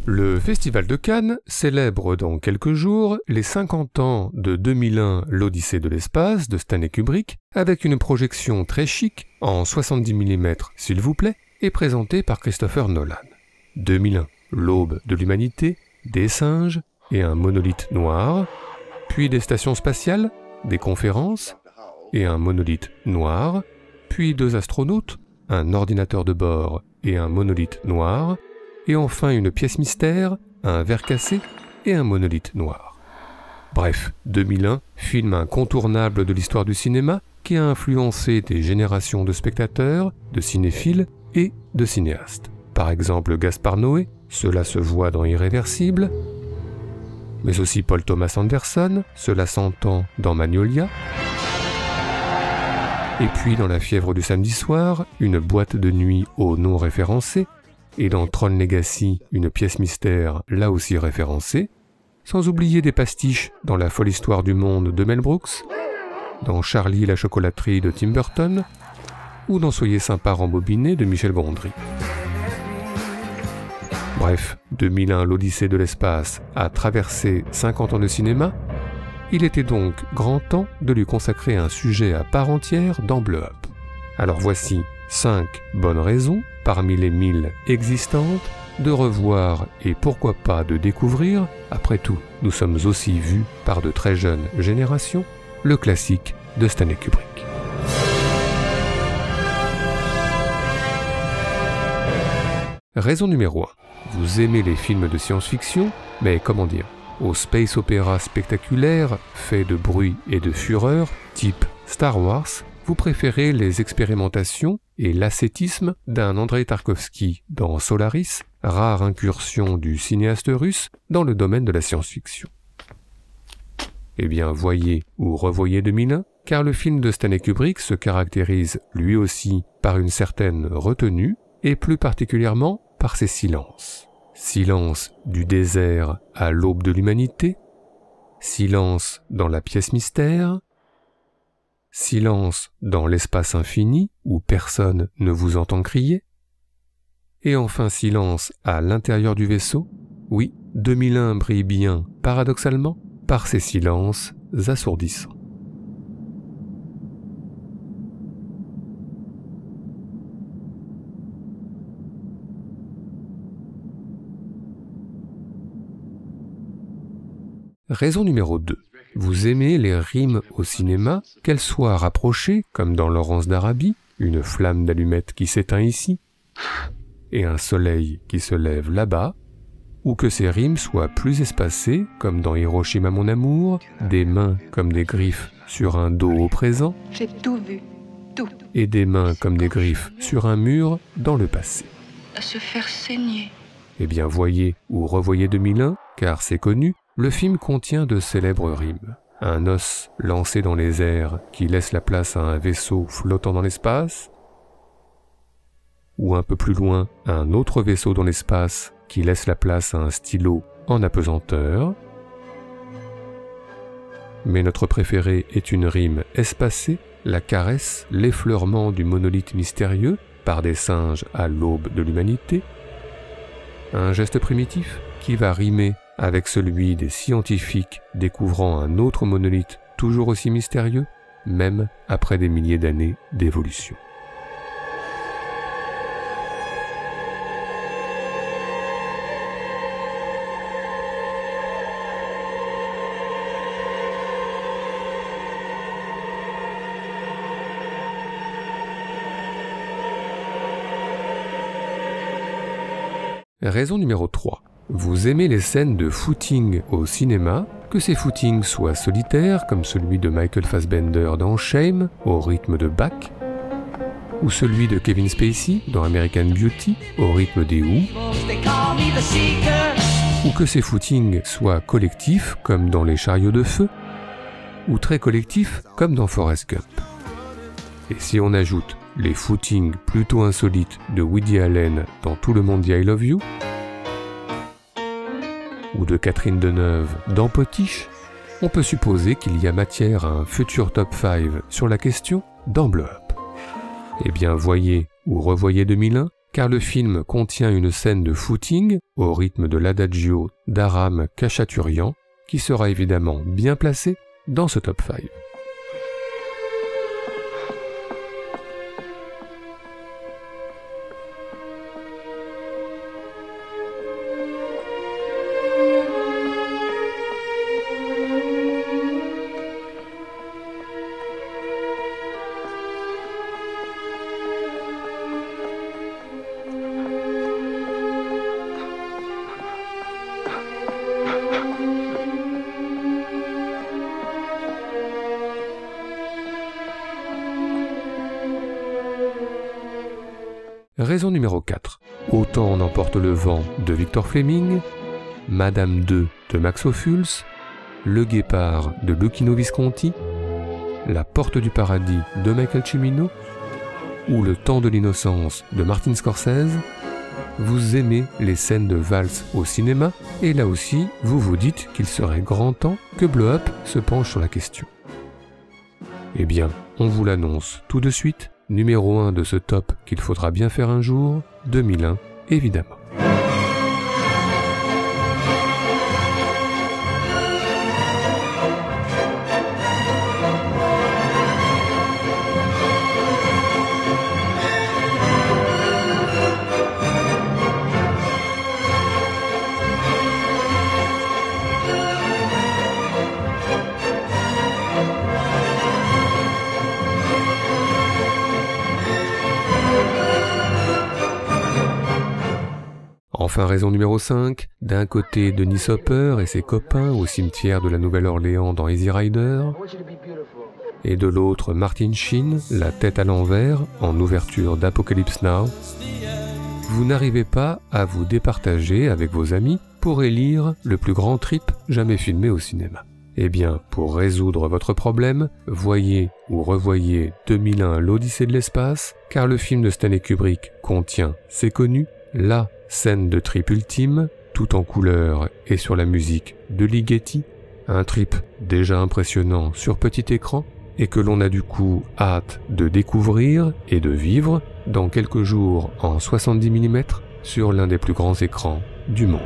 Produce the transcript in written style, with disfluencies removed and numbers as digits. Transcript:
Le Festival de Cannes célèbre dans quelques jours les 50 ans de 2001 l'Odyssée de l'espace de Stanley Kubrick avec une projection très chic en 70 mm s'il vous plaît et présentée par Christopher Nolan. 2001, l'aube de l'humanité, des singes et un monolithe noir, puis des stations spatiales, des conférences et un monolithe noir, puis 2 astronautes, un ordinateur de bord et un monolithe noir, et enfin une pièce mystère, un verre cassé et un monolithe noir. Bref, 2001, film incontournable de l'histoire du cinéma qui a influencé des générations de spectateurs, de cinéphiles et de cinéastes. Par exemple Gaspard Noé, cela se voit dans Irréversible, mais aussi Paul Thomas Anderson, cela s'entend dans Magnolia, et puis dans La fièvre du samedi soir, une boîte de nuit au nom référencé, et dans Tron Legacy, une pièce mystère là aussi référencée, sans oublier des pastiches dans La folle histoire du monde de Mel Brooks, dans Charlie et la chocolaterie de Tim Burton, ou dans Soyez sympa rembobiné de Michel Gondry. Bref, 2001 l'Odyssée de l'espace a traversé 50 ans de cinéma, il était donc grand temps de lui consacrer un sujet à part entière dans Bleu Up. Alors voici 5 bonnes raisons, parmi les 1000 existantes, de revoir et pourquoi pas de découvrir, après tout, nous sommes aussi vus par de très jeunes générations, le classique de Stanley Kubrick. Raison numéro 1. Vous aimez les films de science-fiction, mais comment dire, au space opéra spectaculaire, fait de bruit et de fureur, type Star Wars, vous préférez les expérimentations et l'ascétisme d'un Andrei Tarkovsky dans Solaris, rare incursion du cinéaste russe dans le domaine de la science-fiction. Eh bien, voyez ou revoyez 2001, car le film de Stanley Kubrick se caractérise lui aussi par une certaine retenue, et plus particulièrement par ses silences. Silence du désert à l'aube de l'humanité, silence dans la pièce mystère, silence dans l'espace infini où personne ne vous entend crier, et enfin silence à l'intérieur du vaisseau. Oui, 2001 brille bien, paradoxalement, par ses silences assourdissants. Raison numéro 2. Vous aimez les rimes au cinéma, qu'elles soient rapprochées, comme dans Laurence d'Arabie, une flamme d'allumette qui s'éteint ici, et un soleil qui se lève là-bas, ou que ces rimes soient plus espacées, comme dans Hiroshima mon amour, des mains comme des griffes sur un dos au présent, j'ai tout vu, tout, et des mains comme des griffes sur un mur dans le passé. à se faire saigner. Eh bien voyez ou revoyez 2001, car c'est connu, le film contient de célèbres rimes. Un os lancé dans les airs qui laisse la place à un vaisseau flottant dans l'espace, ou un peu plus loin, un autre vaisseau dans l'espace qui laisse la place à un stylo en apesanteur. Mais notre préféré est une rime espacée, la caresse, l'effleurement du monolithe mystérieux par des singes à l'aube de l'humanité. Un geste primitif qui va rimer avec celui des scientifiques découvrant un autre monolithe toujours aussi mystérieux, même après des milliers d'années d'évolution. Raison numéro 3. Vous aimez les scènes de footing au cinéma, que ces footings soient solitaires comme celui de Michael Fassbender dans Shame, au rythme de Bach, ou celui de Kevin Spacey dans American Beauty, au rythme des Who, ou que ces footings soient collectifs comme dans Les Chariots de Feu, ou très collectifs comme dans Forrest Gump. Et si on ajoute les footings plutôt insolites de Woody Allen dans Tout le monde dit I Love You, ou de Catherine Deneuve dans Potiche, on peut supposer qu'il y a matière à un futur top 5 sur la question dans Bleu Up. Eh bien voyez ou revoyez 2001, car le film contient une scène de footing au rythme de l'adagio d'Aram Khachaturian, qui sera évidemment bien placé dans ce top 5. Raison numéro 4. Autant en emporte le vent de Victor Fleming, Madame 2 de Max Ophuls, Le Guépard de Luchino Visconti, La Porte du Paradis de Michael Cimino ou Le Temps de l'innocence de Martin Scorsese, vous aimez les scènes de valse au cinéma et là aussi vous vous dites qu'il serait grand temps que Blow Up se penche sur la question. Eh bien, on vous l'annonce tout de suite. Numéro 1 de ce top qu'il faudra bien faire un jour, 2001 évidemment. Enfin, raison numéro 5, d'un côté Dennis Hopper et ses copains au cimetière de la Nouvelle-Orléans dans Easy Rider, et de l'autre Martin Sheen, la tête à l'envers, en ouverture d'Apocalypse Now. Vous n'arrivez pas à vous départager avec vos amis pour élire le plus grand trip jamais filmé au cinéma. Eh bien, pour résoudre votre problème, voyez ou revoyez 2001 l'Odyssée de l'espace, car le film de Stanley Kubrick contient, c'est connu, la scène de trip ultime, tout en couleur et sur la musique de Ligeti, un trip déjà impressionnant sur petit écran et que l'on a du coup hâte de découvrir et de vivre dans quelques jours en 70 mm sur l'un des plus grands écrans du monde.